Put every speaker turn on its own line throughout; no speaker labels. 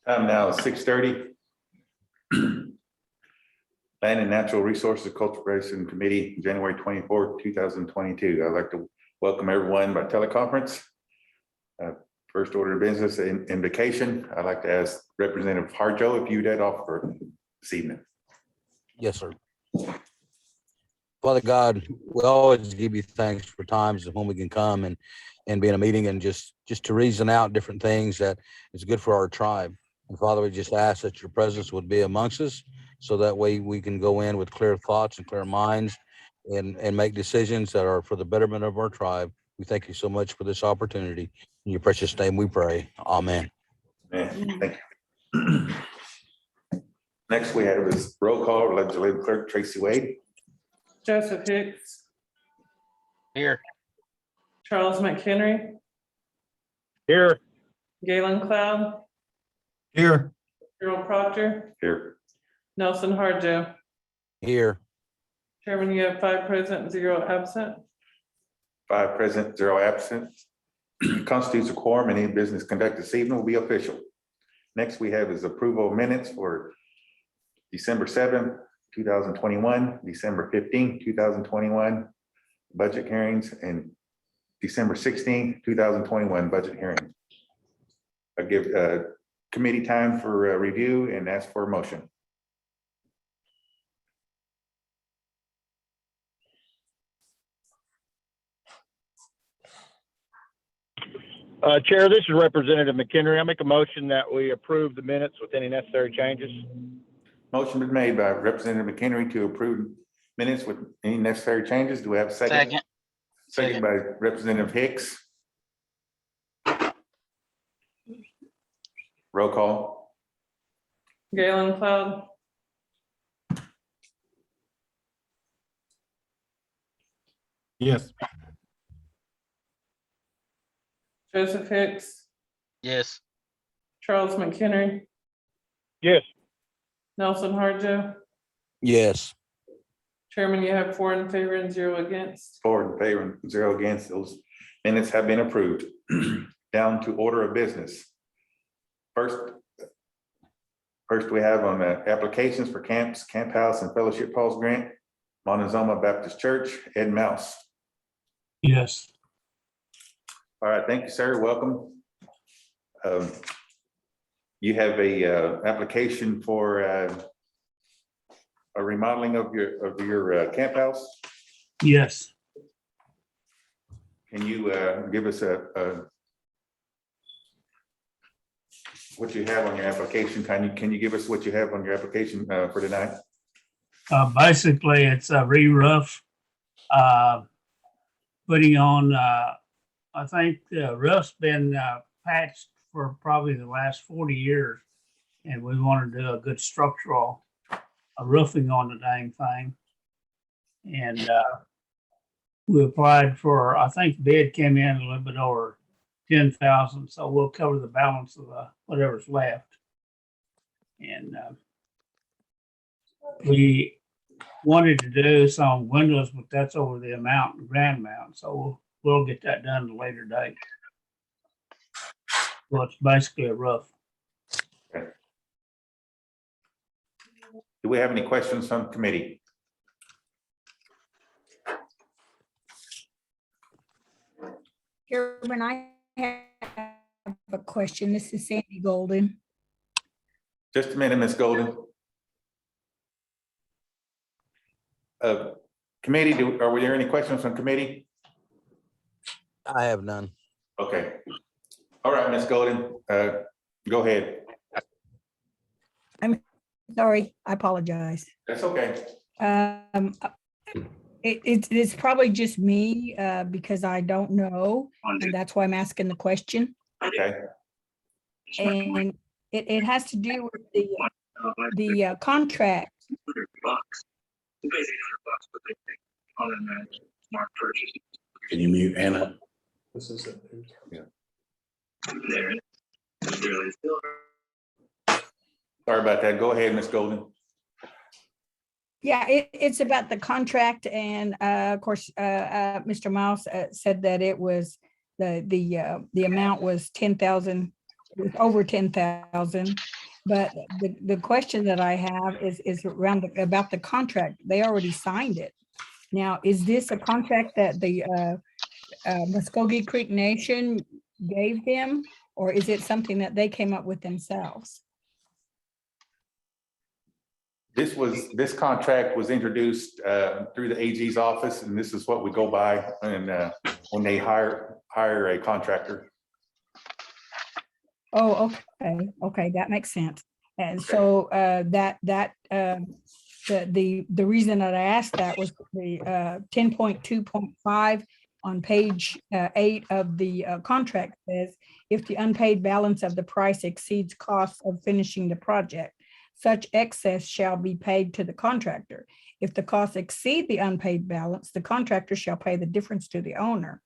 Now 6:30. Land and Natural Resources Cultivation Committee, January 24th, 2022. I'd like to welcome everyone by teleconference. First order of business, invocation. I'd like to ask Representative Harjo if you'd head off for this evening.
Yes, sir. Father God, we always give you thanks for times when we can come and be in a meeting and just to reason out different things that is good for our tribe. And Father, we just ask that your presence would be amongst us, so that way we can go in with clear thoughts and clear minds and make decisions that are for the betterment of our tribe. We thank you so much for this opportunity. In your precious name we pray. Amen.
Amen. Thank you. Next we have is roll call, Legislative Clerk Tracy Wade.
Joseph Hicks.
Here.
Charles McHenry.
Here.
Galen Cloud.
Here.
Gerald Proctor.
Here.
Nelson Harjo.
Here.
Chairman, you have 5 present, 0 absent.
5 present, 0 absent. Constitutes a quorum, and any business conducted this evening will be official. Next we have is approval of minutes for December 7th, 2021, December 15th, 2021, budget hearings, and December 16th, 2021, budget hearing. I give committee time for review and ask for a motion.
Chair, this is Representative McHenry. I make a motion that we approve the minutes with any necessary changes.
Motion been made by Representative McHenry to approve minutes with any necessary changes. Do we have a second? Second by Representative Hicks. Roll call.
Galen Cloud.
Yes.
Joseph Hicks.
Yes.
Charles McHenry.
Yes.
Nelson Harjo.
Yes.
Chairman, you have 4 in favor and 0 against.
4 in favor, 0 against. Those minutes have been approved. Down to order of business. First we have on the applications for camps, camp house, and fellowship halls grant. Montezuma Baptist Church, Ed Mouse.
Yes.
All right, thank you, sir. Welcome. You have a application for a remodeling of your camp house.
Yes.
Can you give us what you have on your application? Can you give us what you have on your application for tonight?
Basically, it's a re-roof. Putting on, I think the roof's been patched for probably the last 40 years. And we want to do a good structural roofing on the dang thing. And we applied for, I think bid came in a little bit over 10,000. So we'll cover the balance of whatever's left. And we wanted to do some windows, but that's over the amount, the grant amount. So we'll get that done at a later date. Well, it's basically a roof.
Okay. Do we have any questions from committee?
Chairman, I have a question. This is Sandy Golden.
Just a minute, Ms. Golden. Committee, are there any questions from committee?
I have none.
Okay. All right, Ms. Golden, go ahead.
I'm sorry, I apologize.
That's okay.
It's probably just me because I don't know, and that's why I'm asking the question.
Okay.
And it has to do with the contract.
Can you mute Anna?
This is it.
Yeah. Sorry about that. Go ahead, Ms. Golden.
Yeah, it's about the contract, and of course, Mr. Mouse said that it was the amount was $10,000 it's over 10,000. But the question that I have is around about the contract. They already signed it. Now, is this a contract that the Muskogee Creek Nation gave them, or is it something that they came up with themselves?
This contract was introduced through the AG's office, and this is what we go by and when they hire a contractor.
Oh, okay, that makes sense. And so the reason that I asked that was the 10.2.5 on page 8 of the contract says, if the unpaid balance of the price exceeds costs of finishing the project, such excess shall be paid to the contractor. If the costs exceed the unpaid balance, the contractor shall pay the difference to the owner.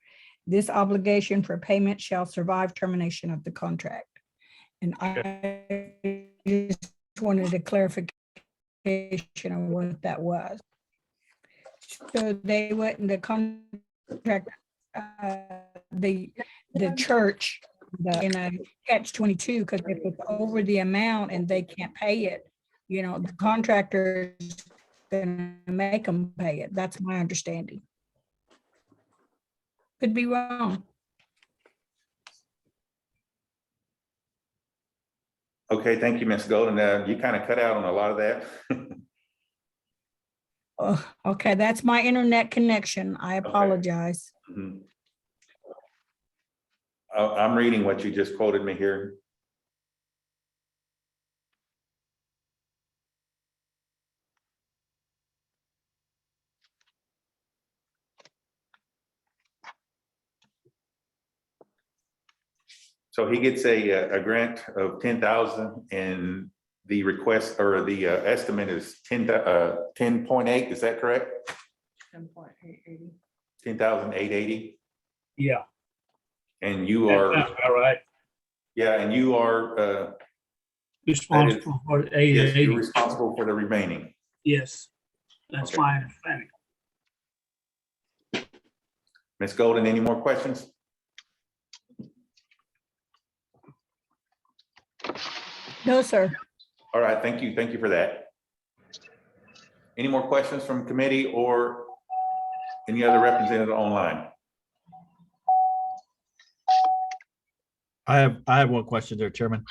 This obligation for payment shall survive termination of the contract. And I just wanted a clarification of what that was. So they went in the contract, the church in a catch-22, because if it's over the amount and they can't pay it, the contractor is gonna make them pay it. That's my understanding. Could be wrong.
Okay, thank you, Ms. Golden. You kind of cut out on a lot of that.
Oh, okay, that's my internet connection. I apologize.
Mhm. I'm reading what you just quoted me here. So he gets a grant of 10,000 and the request or the estimate is 10.8, is that correct?
10.880.
10,880.
Yeah.
And you
That
are,
sounds about right.
yeah, and you are,
Responsible for
yes,
880.
you're responsible for the remaining.
Yes, that's
Okay.
my understanding.
Ms. Golden, any more questions?
No, sir.
All right, thank you. Thank you for that. Any more questions from committee or any other representative online?
I have one question there, Chairman.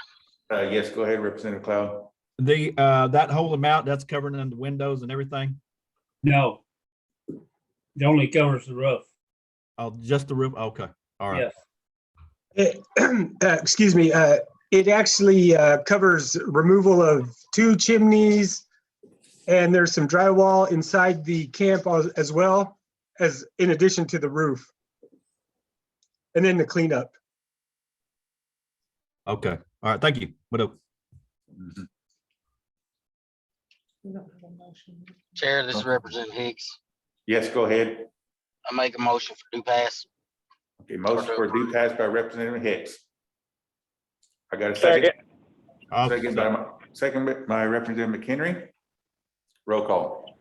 Yes, go ahead, Representative Cloud.
The that whole amount that's covering in the windows and everything?
No. It only covers the roof.
Oh, just the roof? Okay, all right.
Yes.
Excuse me, it actually covers removal of 2 chimneys, and there's some drywall inside the camp as well as in addition to the roof. And then the cleanup.
Okay, all right, thank you. What up?
Mhm.
We don't have a motion.
Chair, this is Representative Hicks.
Yes, go ahead.
I make a motion for due pass.
Okay, motion for due pass by Representative Hicks. I got a second. Second by Representative McHenry. Roll call.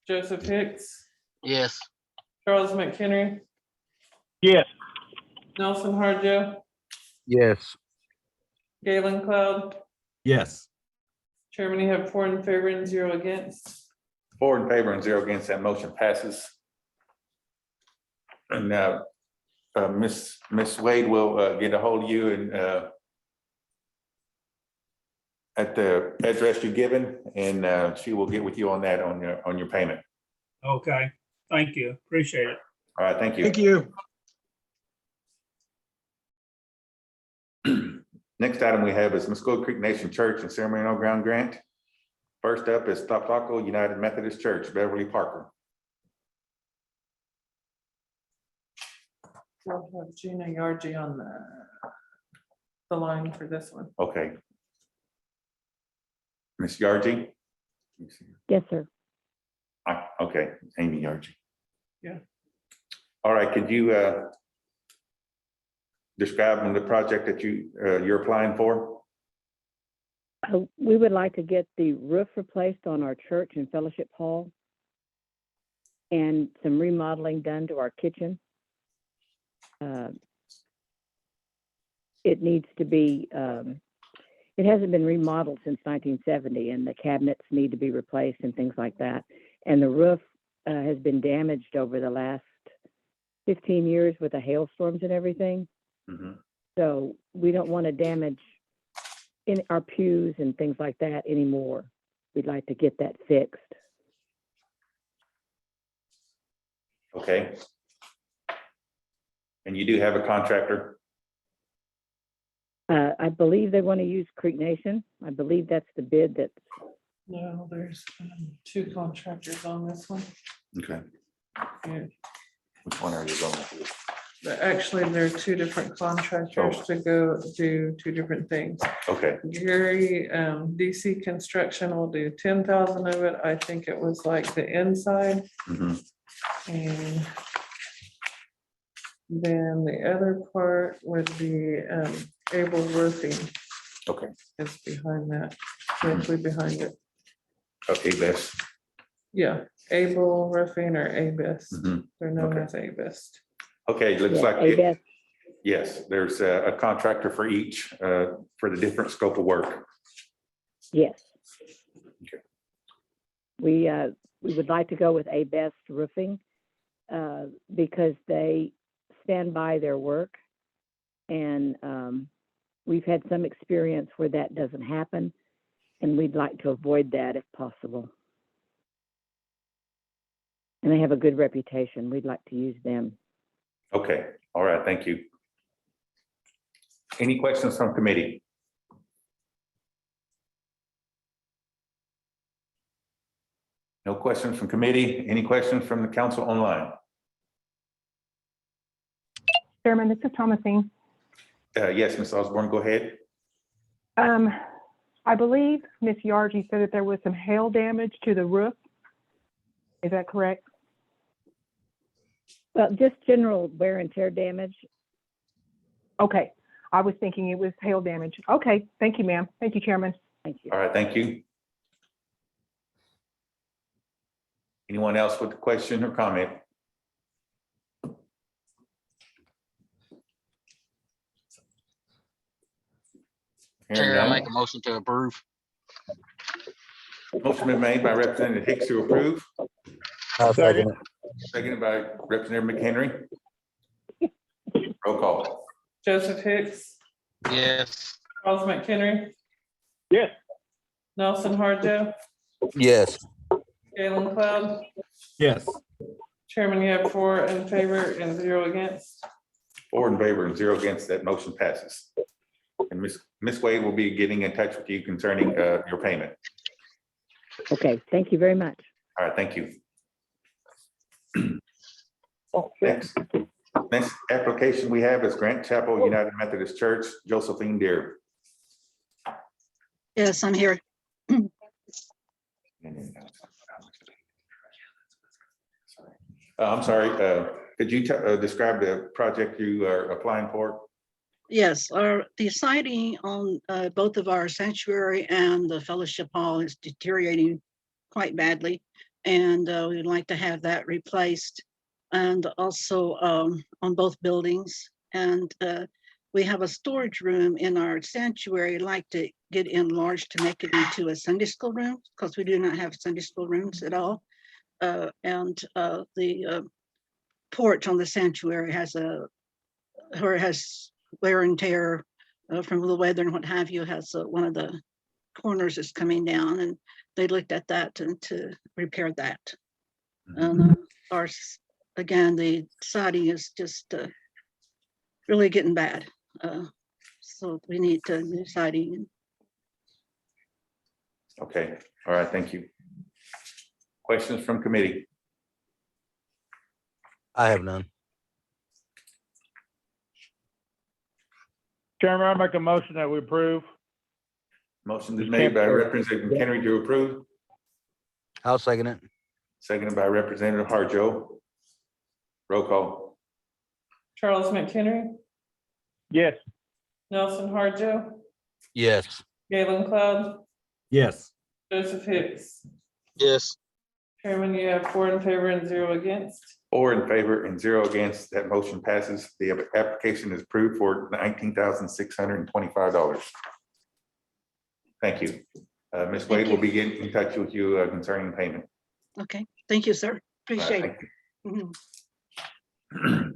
Joseph Hicks,
Yes.
Charles McHenry,
Yes.
Nelson Harjo,
Yes.
Galen Cloud.
Yes.
Chairman, you have 4 in favor and 0 against.
4 in favor and 0 against. That motion passes. And Miss Wade will get a hold of you and at the address you're given, and she will get with you on that on your payment.
Okay, thank you. Appreciate it.
All right, thank you.
Thank you.
Next item we have is Mosquito Creek Nation Church and Ceremonial Ground Grant. First up is Topsaco United Methodist Church, Beverly Parker.
We'll have Gina Yargi on the line for this one.
Okay. Miss Yargi?
Yes, sir.
Okay, Amy Yargi.
Yeah.
All right, could you describe the project that you're applying for?
We would like to get the roof replaced on our church and fellowship hall and some remodeling done to our kitchen. it needs to be, it hasn't been remodeled since 1970, and the cabinets need to be replaced and things like that. And the roof has been damaged over the last 15 years with the hailstorms and everything.
Mhm.
So we don't want to damage in our pews and things like that anymore. We'd like to get that fixed.
Okay. And you do have a contractor?
I believe they want to use Creek Nation. I believe that's the bid that's,
No, there's two contractors on this one.
Okay.
Yeah.
Which one are you going with?
Actually, there are two different contractors to go do two different things.
Okay,
Gary, DC Construction will do 10,000 of it. I think it was like the inside.
mhm,
And then the other part would be Able Roofing
okay,
is behind that, directly behind it.
okay, best.
Yeah, Able Roofing or Abis.
Mhm.
They're known
Okay.
as Abis.
Okay, looks
yeah,
like,
ABS.
yes, there's a contractor for each, for the different scope of work.
Yes.
Okay.
We would like to go with ABS Roofing because they stand by their work. And we've had some experience where that doesn't happen, and we'd like to avoid that if possible. And they have a good reputation. We'd like to use them.
Okay, all right, thank you. Any questions from committee? No questions from committee. Any questions from the council online?
Chairman, this is Thomasine.
Yes, Ms. Osborne, go ahead.
I believe Ms. Yargi said that there was some hail damage to the roof. Is that correct?
Well, just general wear and tear damage.
Okay, I was thinking it was hail damage. Okay, thank you, ma'am. Thank you, Chairman.
Thank you.
All right, thank you. Anyone else with a question or comment? Hearing
Chair, I
none.
make a motion to approve.
Motion been made by Representative Hicks to approve,
I'll second it.
seconded by Representative McHenry. Roll call.
Joseph Hicks,
Yes.
Charles McHenry,
Yes.
Nelson Harjo,
Yes,
Galen Cloud.
Yes.
Chairman, you have 4 in favor and 0 against.
4 in favor and 0 against. That motion passes. And Ms. Wade will be getting in touch with you concerning your payment.
Okay, thank you very much.
All right, thank you. Next application we have is Grant Chapel United Methodist Church, Josephine Deere.
Yes, I'm here.
I'm sorry, could you describe the project you are applying for?
Yes, the siding on both of our sanctuary and the fellowship hall is deteriorating quite badly. And we'd like to have that replaced. And also on both buildings. And we have a storage room in our sanctuary, like to get enlarged to make it into a Sunday school room, because we do not have Sunday school rooms at all. And the porch on the sanctuary has wear and tear from the weather and what have you, has one of the corners is coming down, and they looked at that and to repair that. Again, the siding is just really getting bad. So we need new siding.
Okay, all right, thank you. Questions from committee?
I have none.
Chairman, I make a motion that we approve.
Motion is made by Representative McHenry to approve,
I'll second it.
seconded by Representative Harjo. Roll call.
Charles McHenry,
Yes.
Nelson Harjo,
Yes,
Galen Cloud,
Yes.
Joseph Hicks.
Yes.
Chairman, you have 4 in favor and 0 against.
4 in favor and 0 against. That motion passes. The application is approved for $19,625. Thank you. Ms. Wade will be getting in touch with you concerning payment.
Okay, thank you, sir. Appreciate it.
Thank you.
Mhm.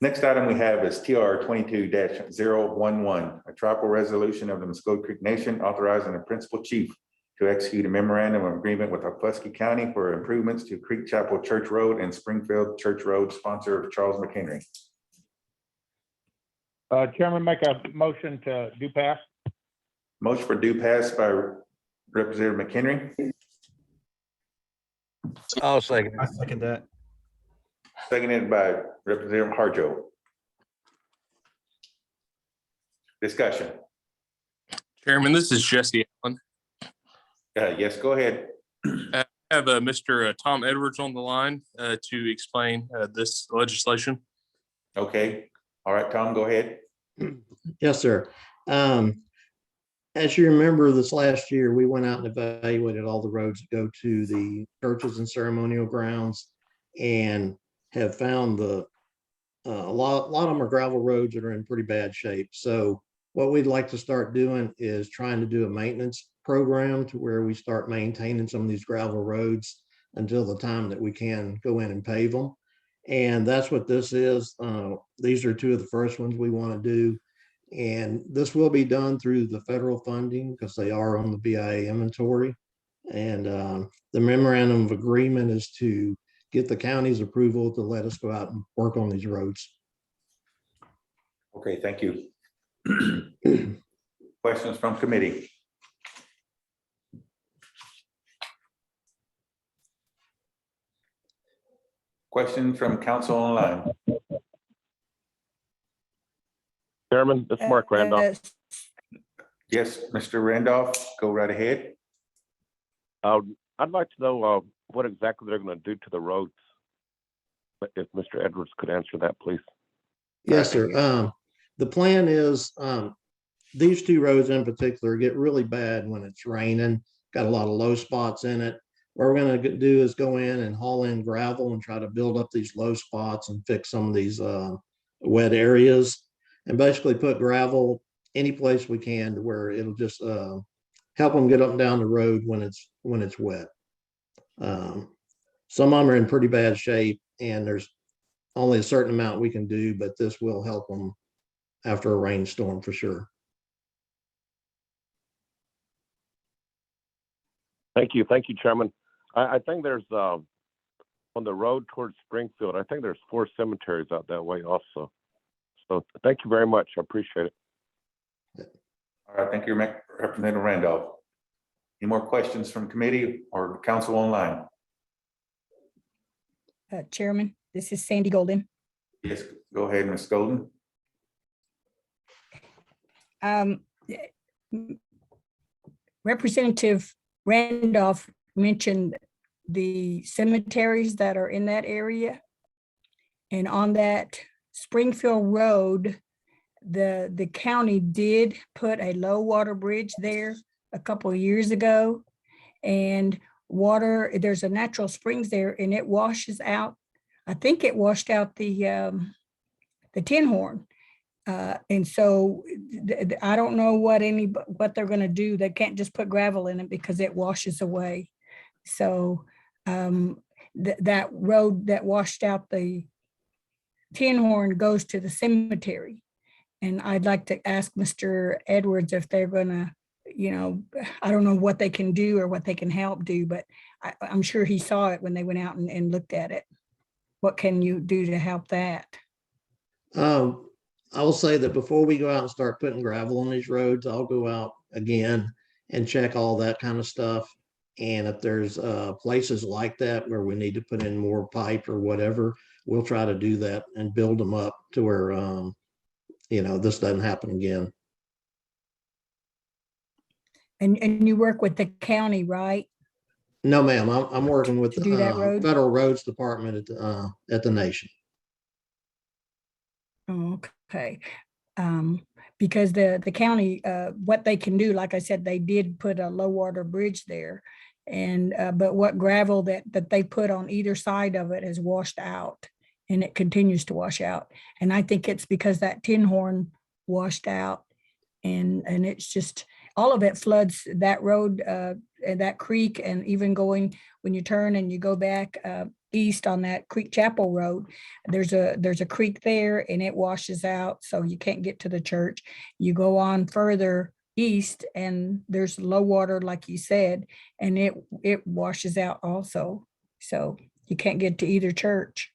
Next item we have is TR 22-011, a tribal resolution of the Mosquito Creek Nation authorizing the principal chief to execute a memorandum of agreement with Upusky County for improvements to Creek Chapel Church Road and Springfield Church Road, sponsor of Charles McHenry.
Chairman, make a motion to do pass.
Motion for due pass by Representative McHenry,
I'll second.
I second that.
seconded by Representative Harjo. Discussion.
Chairman, this is Jesse Allen.
Yes, go ahead.
I have Mr. Tom Edwards on the line to explain this legislation.
Okay. All right, Tom, go ahead.
Yes, sir. As you remember, this last year, we went out and evaluated all the roads that go to the churches and ceremonial grounds and have found a lot of them are gravel roads that are in pretty bad shape. So what we'd like to start doing is trying to do a maintenance program to where we start maintaining some of these gravel roads until the time that we can go in and pave them. And that's what this is. These are two of the first ones we want to do. And this will be done through the federal funding because they are on the BIA inventory. And the memorandum of agreement is to get the county's approval to let us go out and work on these roads.
Okay, thank you. Questions from committee? Question from council online.
Chairman, this is Mark Randolph.
Yes, Mr. Randolph, go right ahead.
I'd like to know what exactly they're going to do to the roads. If Mr. Edwards could answer that, please.
Yes, sir. The plan is these two roads in particular get really bad when it's raining, got a lot of low spots in it. What we're going to do is go in and haul in gravel and try to build up these low spots and fix some of these wet areas and basically put gravel any place we can to where it'll just help them get up and down the road when it's wet. Some of them are in pretty bad shape and there's only a certain amount we can do, but this will help them after a rainstorm for sure.
Thank you, Chairman. I think there's on the road towards Springfield, I think there's 4 cemeteries out that way also. So thank you very much. I appreciate it.
All right, thank you, Representative Randolph. Any more questions from committee or council online?
Chairman, this is Sandy Golden.
Yes, go ahead, Ms. Golden.
Representative Randolph mentioned the cemeteries that are in that area. And on that Springfield Road, the county did put a low water bridge there a couple of years ago. And water, there's a natural springs there and it washes out. I think it washed out the tin horn. And so I don't know what they're going to do. They can't just put gravel in it because it washes away. So that road that washed out the tin horn goes to the cemetery. And I'd like to ask Mr. Edwards if they're going to, I don't know what they can do or what they can help do, but I'm sure he saw it when they went out and looked at it. What can you do to help that?
I will say that before we go out and start putting gravel on these roads, I'll go out again and check all that kind of stuff. And if there's places like that where we need to put in more pipe or whatever, we'll try to do that and build them up to where, this doesn't happen again.
And you work with the county, right?
No, ma'am, I'm working with
To do that road?
Federal Roads Department at the nation.
Okay. Because the county, what they can do, like I said, they did put a low water bridge there. And, but what gravel that they put on either side of it has washed out and it continues to wash out. And I think it's because that tin horn washed out and it's just, all of it floods that road, and that creek, and even going, when you turn and you go back, east on that Creek Chapel Road, there's a creek there and it washes out, so you can't get to the church. You go on further east and there's low water, like you said, and it washes out also. So you can't get to either church.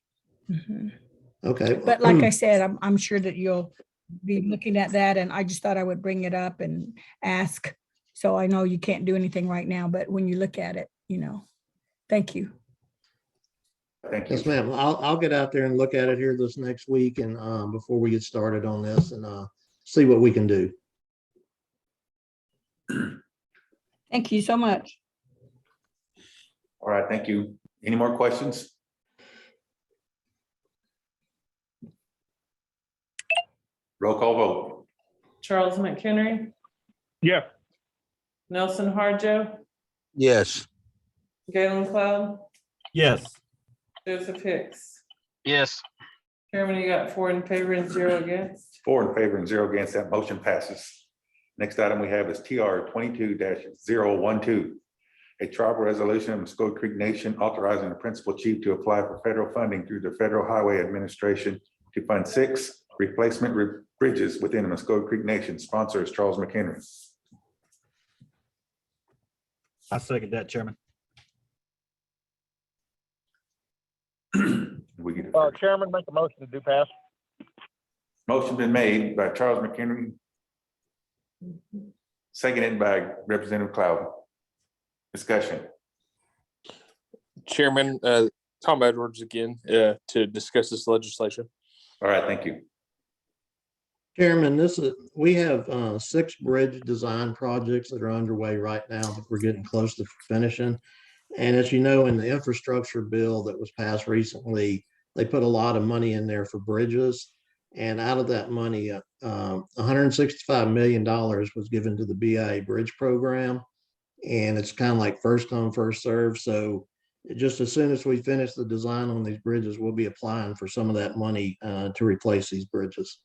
Mhm.
Okay.
But like I said, I'm sure that you'll be looking at that, and I just thought I would bring it up and ask. So I know you can't do anything right now, but when you look at it, thank you.
Thank you.
Yes, ma'am. I'll get out there and look at it here this next week and before we get started on this and see what we can do.
Thank you so much.
All right, thank you. Any more questions? Roll call vote.
Charles McHenry,
Yes.
Nelson Harjo,
Yes.
Galen Cloud,
Yes.
Joseph Hicks.
Yes.
Chairman, you got 4 in favor and 0 against.
4 in favor and 0 against. That motion passes. Next item we have is TR 22-012. A tribal resolution of Mosquito Creek Nation authorizing the principal chief to apply for federal funding through the Federal Highway Administration to fund 6 replacement bridges within the Mosquito Creek Nation. Sponsor is Charles McHenry.
I second that, Chairman.
We get
Chairman, make a motion to do pass.
motion been made by Charles McHenry, seconded by Representative Cloud. Discussion.
Chairman, Tom Edwards again, to discuss this legislation.
All right, thank you.
Chairman, we have 6 bridge design projects that are underway right now that we're getting close to finishing. And as you know, in the infrastructure bill that was passed recently, they put a lot of money in there for bridges. And out of that money, $165 million was given to the BIA bridge program. And it's kind of like first come, first serve. So just as soon as we finish the design on these bridges, we'll be applying for some of that money to replace these bridges.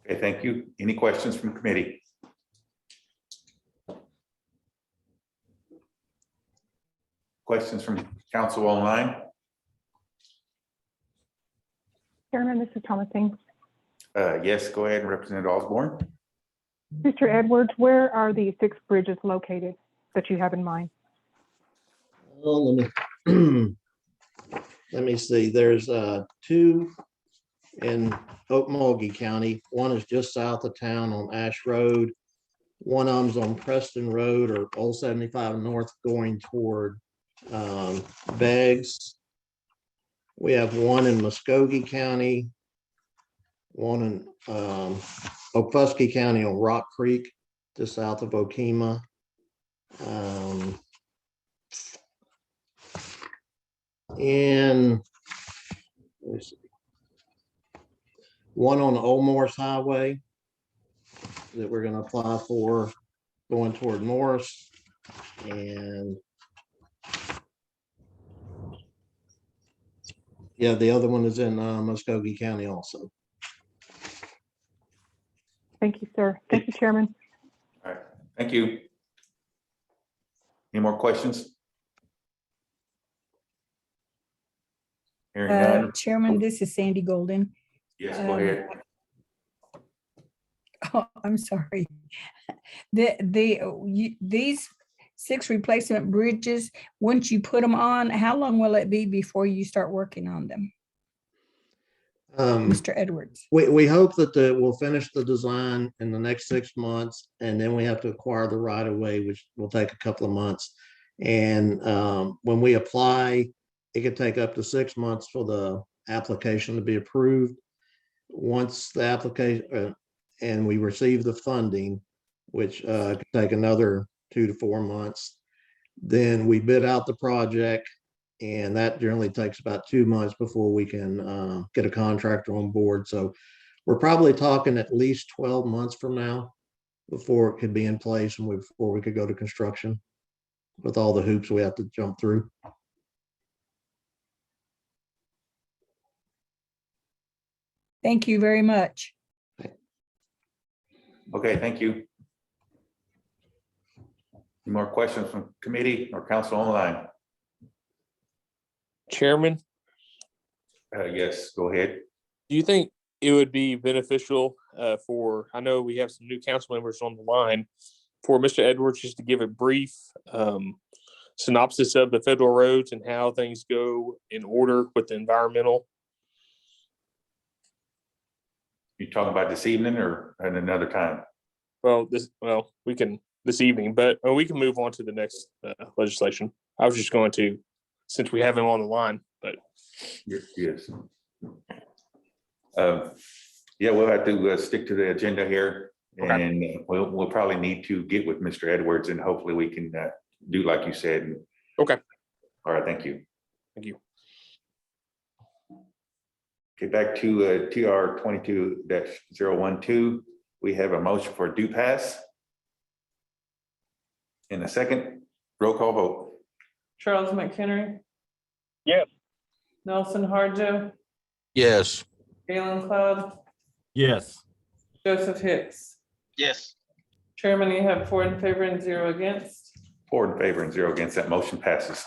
Okay, thank you. Any questions from committee? Questions from council online?
Chairman, this is Thomasine.
Yes, go ahead, Representative Osborne.
Mr. Edwards, where are the 6 bridges located that you have in mind?
Well, let me see. There's 2 in Okmulgee County. One is just south of town on Ash Road. One of them's on Preston Road or Old 75 North going toward Beggs. We have one in Muskogee County, one in Okfuskee County on Rock Creek, just south of Okemah. And let me see, one on the Old Morris Highway that we're going to apply for going toward Morris. And yeah, the other one is in Muskogee County also.
Thank you, sir. Thank you, Chairman.
All right, thank you. Any more questions? Hearing none.
Chairman, this is Sandy Golden.
Yes, go ahead.
Oh, I'm sorry. These 6 replacement bridges, once you put them on, how long will it be before you start working on them? Mr. Edwards.
We hope that we'll finish the design in the next 6 months, and then we have to acquire the right of way, which will take a couple of months. And when we apply, it could take up to 6 months for the application to be approved. Once the application and we receive the funding, which could take another 2 to 4 months, then we bid out the project, and that generally takes about 2 months before we can get a contractor on board. So we're probably talking at least 12 months from now before it could be in place and before we could go to construction with all the hoops we have to jump through.
Thank you very much.
Okay, thank you. Any more questions from committee or council online?
Chairman,
Yes, go ahead.
do you think it would be beneficial for, I know we have some new council members on the line, for Mr. Edwards just to give a brief synopsis of the federal roads and how things go in order with the environmental?
You talking about this evening or at another time?
Well, we can this evening, but we can move on to the next legislation. I was just going to, since we have him on the line, but.
Yes. Yeah, we'll have to stick to the agenda here,
Okay.
and we'll probably need to get with Mr. Edwards, and hopefully we can do like you said.
Okay.
All right, thank you.
Thank you.
Okay, back to TR 22-012. We have a motion for due pass. In a second, roll call vote.
Charles McHenry,
Yes.
Nelson Harjo,
Yes.
Galen Cloud,
Yes.
Joseph Hicks.
Yes.
Chairman, you have 4 in favor and 0 against.
4 in favor and 0 against. That motion passes.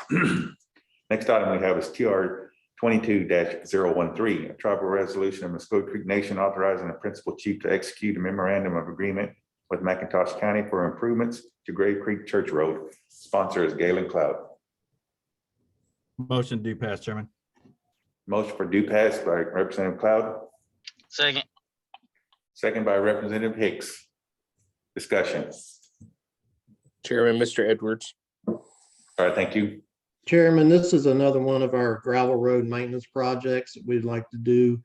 Next item we have is TR 22-013, a tribal resolution of Mosquito Creek Nation authorizing the principal chief to execute a memorandum of agreement with Mcintosh County for improvements to Grave Creek Church Road. Sponsor is Galen Cloud.
Motion to pass, Chairman.
Motion for due pass by Representative Cloud,
Second.
second by Representative Hicks. Discussion.
Chairman, Mr. Edwards.
All right, thank you.
Chairman, this is another one of our gravel road maintenance projects that we'd like to do.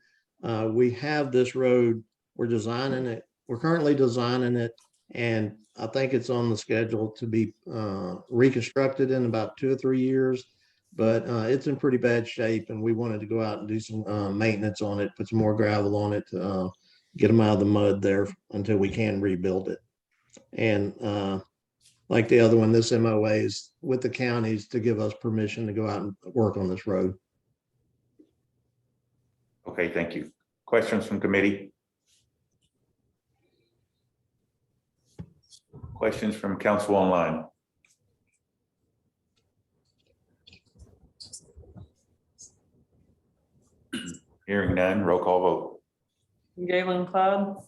We have this road, we're designing it, we're currently designing it, and I think it's on the schedule to be reconstructed in about 2 or 3 years. But it's in pretty bad shape, and we wanted to go out and do some maintenance on it, put some more gravel on it, to get them out of the mud there until we can rebuild it. And like the other one, this MOA is with the counties to give us permission to go out and work on this road.
Okay, thank you. Questions from committee? Questions from council online? Hearing none, roll call vote.
Galen Cloud,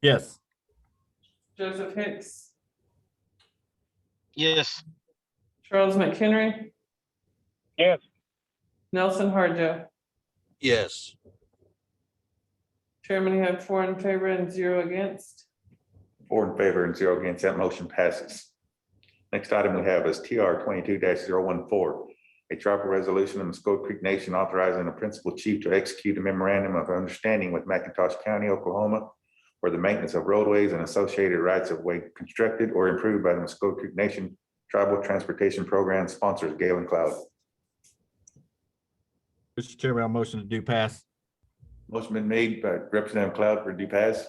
Yes.
Joseph Hicks,
Yes.
Charles McHenry,
Yes.
Nelson Harjo.
Yes.
Chairman, you have 4 in favor and 0 against.
4 in favor and 0 against. That motion passes. Next item we have is TR 22-014, a tribal resolution of Mosquito Creek Nation authorizing the principal chief to execute a memorandum of understanding with Mcintosh County, Oklahoma, for the maintenance of roadways and associated rights of way constructed or improved by the Mosquito Creek Nation Tribal Transportation Program. Sponsors Galen Cloud.
Mr. Chairman, I'll motion to pass.
Motion been made by Representative Cloud for due pass.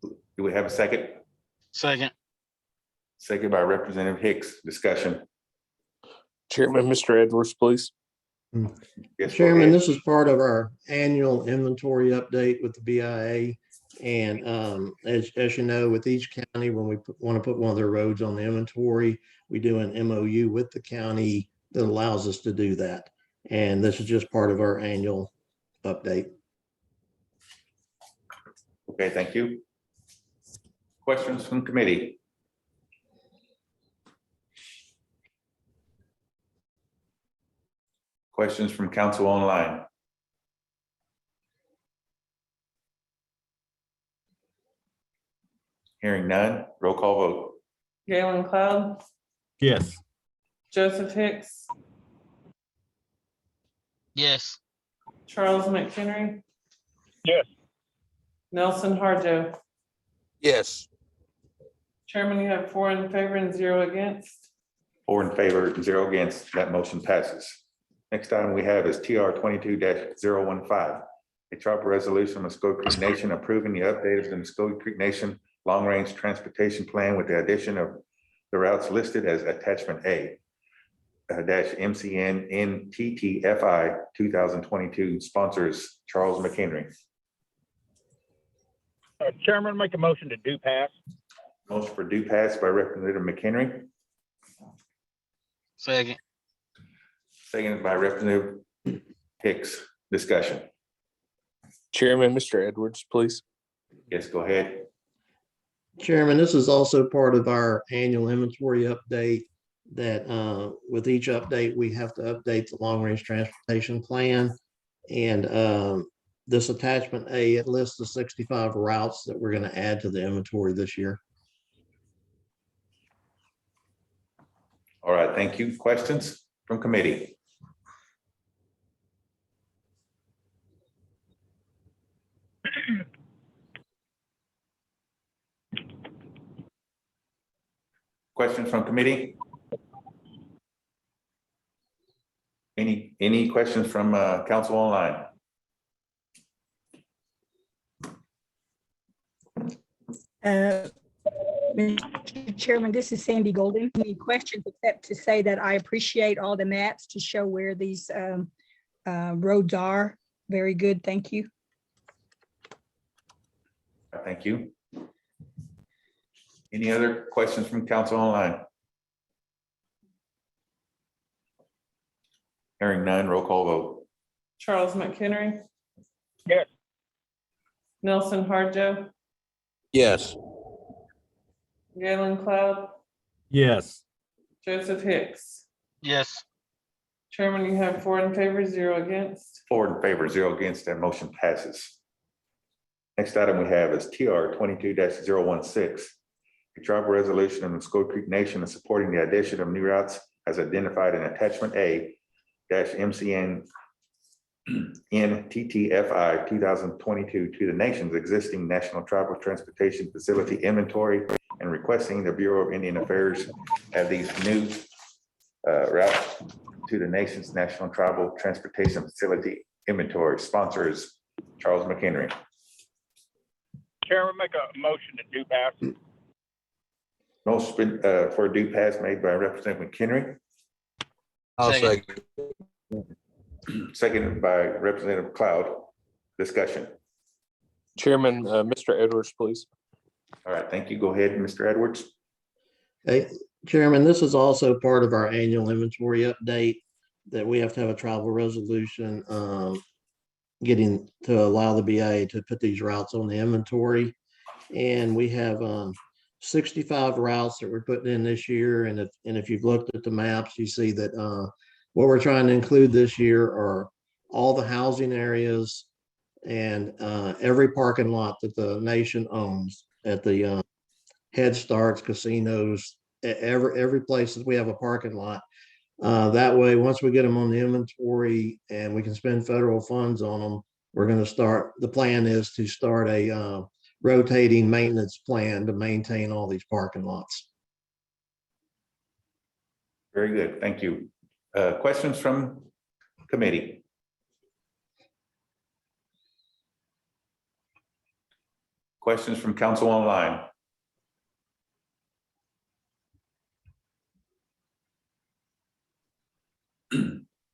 Do we have a second?
Second.
Second by Representative Hicks. Discussion.
Chairman, Mr. Edwards, please.
Yes, go
Chairman,
ahead.
this is part of our annual inventory update with the BIA. And as you know, with each county, when we want to put one of their roads on the inventory, we do an MOU with the county that allows us to do that. And this is just part of our annual update.
Okay, thank you. Questions from committee? Questions from council online? Hearing none, roll call vote.
Galen Cloud,
Yes.
Joseph Hicks,
Yes.
Charles McHenry,
Yes.
Nelson Harjo.
Yes.
Chairman, you have 4 in favor and 0 against.
4 in favor, 0 against. That motion passes. Next item we have is TR 22-015, a tribal resolution of Mosquito Creek Nation approving the update of the Mosquito Creek Nation Long Range Transportation Plan with the addition of the routes listed as attachment A dash MCN NTTFI 2022. Sponsors Charles McHenry.
Chairman, make a motion to do pass.
Motion for do pass by Representative McHenry,
Second.
seconded by Representative Hicks. Discussion.
Chairman, Mr. Edwards, please.
Yes, go ahead.
Chairman, this is also part of our annual inventory update that with each update, we have to update the long range transportation plan. And this attachment A, it lists the 65 routes that we're going to add to the inventory this year.
All right, thank you. Questions from committee? Questions from committee? Any questions from council online?
Mr. Chairman, this is Sandy Golden. Any questions except to say that I appreciate all the maps to show where these roads are. Very good, thank you.
Thank you. Any other questions from council online? Hearing none, roll call vote.
Charles McHenry,
Yes.
Nelson Harjo,
Yes.
Galen Cloud,
Yes.
Joseph Hicks.
Yes.
Chairman, you have 4 in favor, 0 against.
4 in favor, 0 against. That motion passes. Next item we have is TR 22-016. A tribal resolution of the Mosquito Creek Nation is supporting the addition of new routes as identified in attachment A MCN NTTFI 2022 to the nation's existing National Tribal Transportation Facility inventory and requesting the Bureau of Indian Affairs have these new routes to the nation's National Tribal Transportation Facility inventory. Sponsors Charles McHenry.
Chairman, make a motion to do pass.
Motion for due pass made by Representative McHenry,
I'll
Second.
second.
seconded by Representative Cloud. Discussion.
Chairman, Mr. Edwards, please.
All right, thank you. Go ahead, Mr. Edwards.
Okay, Chairman, this is also part of our annual inventory update that we have to have a travel resolution getting to allow the BIA to put these routes on the inventory. And we have 65 routes that we're putting in this year. And if you've looked at the maps, you see that what we're trying to include this year are all the housing areas and every parking lot that the nation owns at the Head Starts, casinos, every place that we have a parking lot. That way, once we get them on the inventory and we can spend federal funds on them, we're going to start, the plan is to start a rotating maintenance plan to maintain all these parking lots.
Very good. Thank you. Questions from committee? Questions from council online?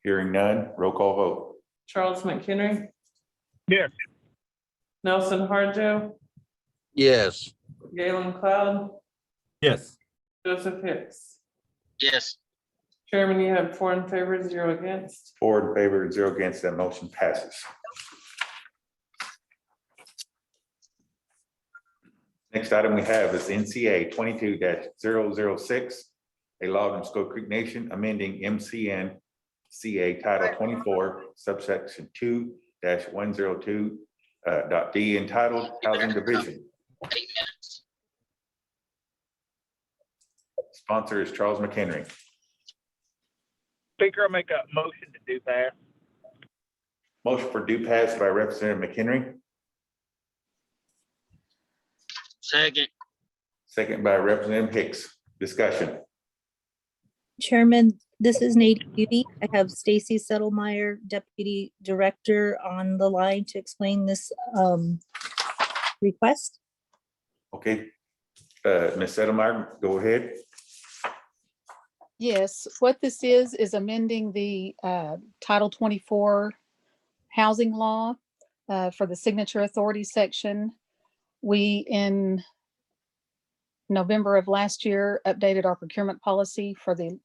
Hearing none, roll call vote.
Charles McHenry,
Yes.
Nelson Harjo,
Yes.
Galen Cloud,
Yes.
Joseph Hicks.
Yes.
Chairman, you have 4 in favor, 0 against.
4 in favor, 0 against. That motion passes. Next item we have is NCA 22-006, a law of Mosquito Creek Nation amending MCN CA Title 24, subsection 2-102, .d entitled Housing Division.
8 minutes.
Sponsor is Charles McHenry.
Speaker, I make a motion to do pass.
Motion for due pass by Representative McHenry,
Second.
second by Representative Hicks. Discussion.
Chairman, this is Nate Beauty. I have Stacy Settlemeyer, Deputy Director, on the line to explain this request.
Okay. Ms. Settlemeyer, go ahead.
Yes, what this is amending the Title 24 housing law for the signature authority section. We, in November of last year, updated our procurement policy for the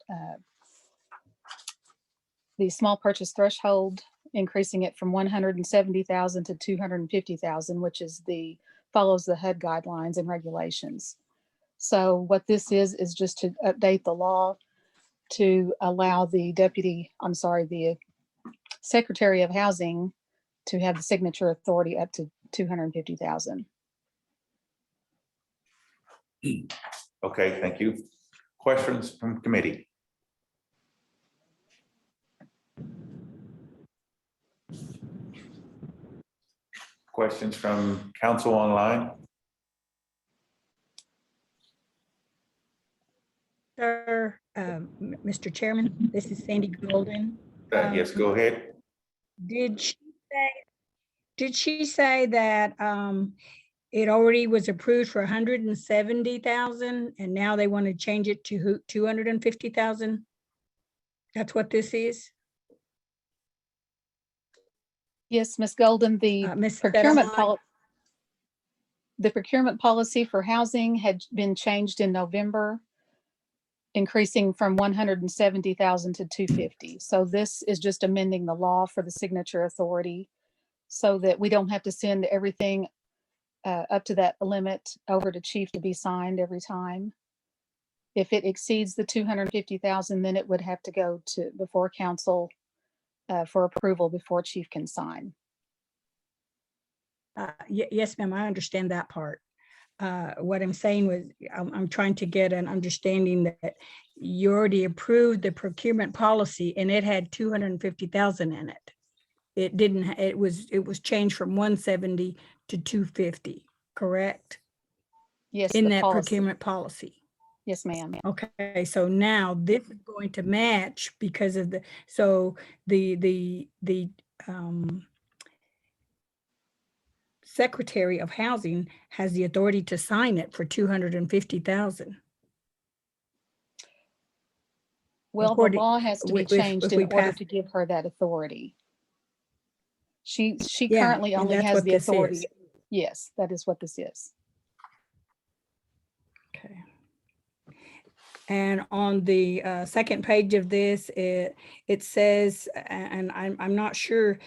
small purchase threshold, increasing it from 170,000 to 250,000, which is follows the HUD guidelines and regulations. So what this is just to update the law to allow the the Secretary of Housing to have the signature authority up to 250,000.
Okay, thank you. Questions from committee? Questions from council online?
Sir, Mr. Chairman, this is Sandy Golden.
Yes, go ahead.
Did she say that it already was approved for 170,000 and now they want to change it to 250,000? That's what this is?
Yes, Ms. Golden, the procurement policy for housing had been changed in November, increasing from 170,000 to 250. So this is just amending the law for the signature authority so that we don't have to send everything up to that limit over to chief to be signed every time. If it exceeds the 250,000, then it would have to go before council for approval before chief can sign.
Yes, ma'am, I understand that part. What I'm saying was, I'm trying to get an understanding that you already approved the procurement policy and it had 250,000 in it. It didn't, it was changed from 170 to 250, correct?
Yes.
In that procurement policy.
Yes, ma'am.
Okay, so now this is going to match because of the Secretary of Housing has the authority to sign it for 250,000.
Well, the law has to be changed in order to give her that authority. She currently only has the authority. Yes, that is what this is.
Okay. And on the second page of this, it says, and I'm not sure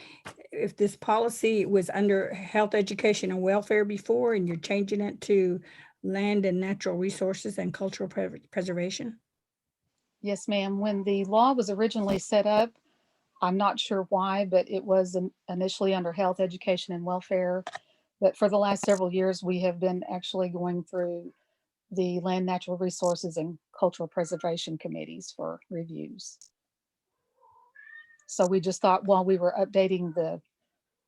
if this policy was under health, education, and welfare before, and you're changing it to land and natural resources and cultural preservation.
Yes, ma'am. When the law was originally set up, I'm not sure why, but it was initially under health, education, and welfare. But for the last several years, we have been actually going through the land, natural resources, and cultural preservation committees for reviews. So we just thought while we were updating the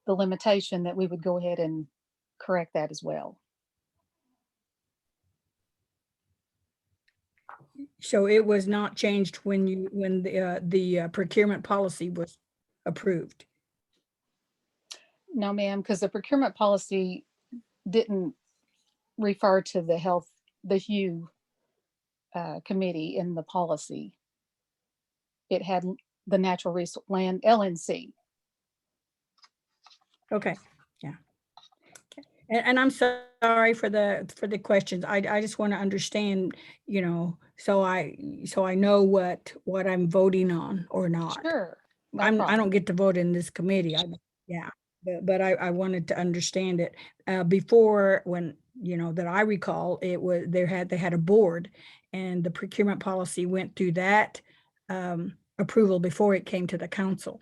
limitation that we would go ahead and correct that as well.
So it was not changed when the procurement policy was approved?
No, ma'am, because the procurement policy didn't refer to the HUE committee in the policy. It had the natural resource land LNC.
Okay, yeah. And I'm sorry for the questions. I just want to understand, so I know what I'm voting on or not.
Sure. No
I don't get to vote in this committee. But I wanted to understand it. Before, when that I recall, it was they had a board, and the procurement policy went through that approval before it came to the council,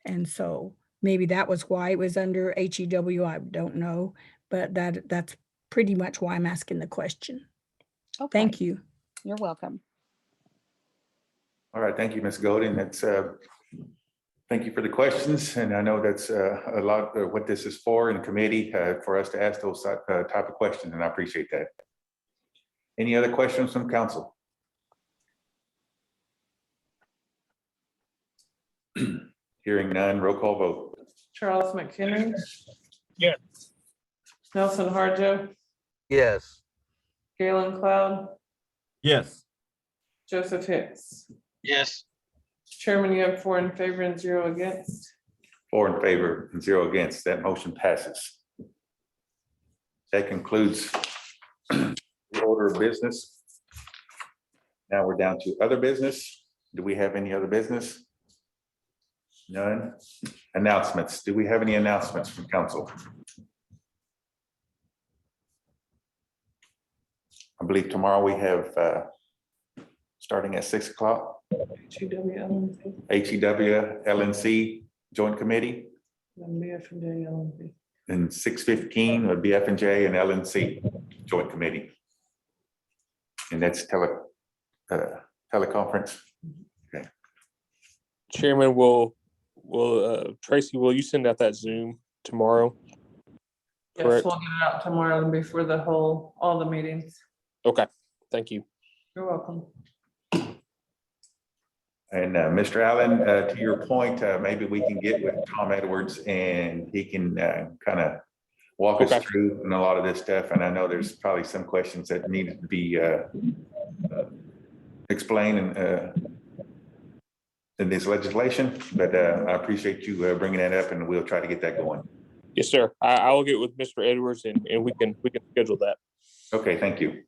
and so maybe that was why it was under HEW. I don't know, but that's pretty much why I'm asking the question.
Okay.
Thank you.
You're welcome.
All right, thank you, Ms. Golden. That's thank you for the questions, and I know that's a lot of what this is for in committee for us to ask those type of questions, and I appreciate that. Any other questions from council? Hearing none, roll call vote.
Charles McKinney,
Yes.
Nelson Harjo,
Yes.
Galen Cloud,
Yes.
Joseph Hicks.
Yes.
Chairman, you have 4 in favor and 0 against.
4 in favor and 0 against. That motion passes. That concludes the order of business. Now we're down to other business. Do we have any other business? None. Announcements. Do we have any announcements from council? I believe tomorrow we have, starting at 6 o'clock, HEW LNC Joint Committee,
And BF&J LNP.
and 6:15 would be F&J and LNC Joint Committee. And that's teleconference.
Chairman, Tracy, will you send out that Zoom tomorrow?
Yes,
Correct.
we'll get it out tomorrow before all the meetings.
Okay, thank you.
You're welcome.
And Mr. Allen, to your point, maybe we can get with Tom Edwards and he can kind of walk us
Okay.
through and a lot of this stuff. And I know there's probably some questions that need to be explained in this legislation, but I appreciate you bringing that up and we'll try to get that going.
Yes, sir. I will get with Mr. Edwards and we can schedule that.
Okay, thank you.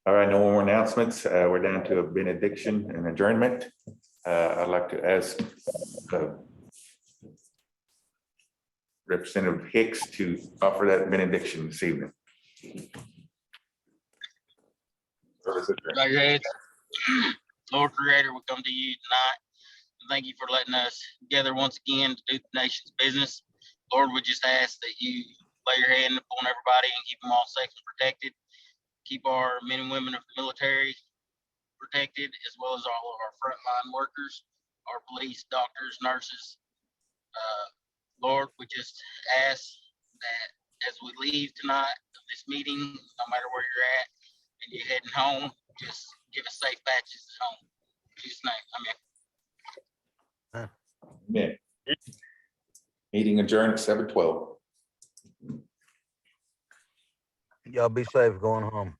All right, no more announcements. We're down to a benediction and adjournment. I'd like to ask Representative Hicks to offer that benediction this evening.
Bow your heads. Lord Creator, we come to you tonight. Thank you for letting us gather once again to do the nation's business. Lord, we just ask that you lay your hand upon everybody and keep them all safe and protected. Keep our men and women of the military protected, as well as all of our frontline workers, our police, doctors, nurses. Lord, we just ask that as we leave tonight of this meeting, no matter where you're at and you're heading home, just give us safe patches at home. In Jesus' name, amen.
Yeah. Meeting adjourned at 7:12.
Y'all be safe going home.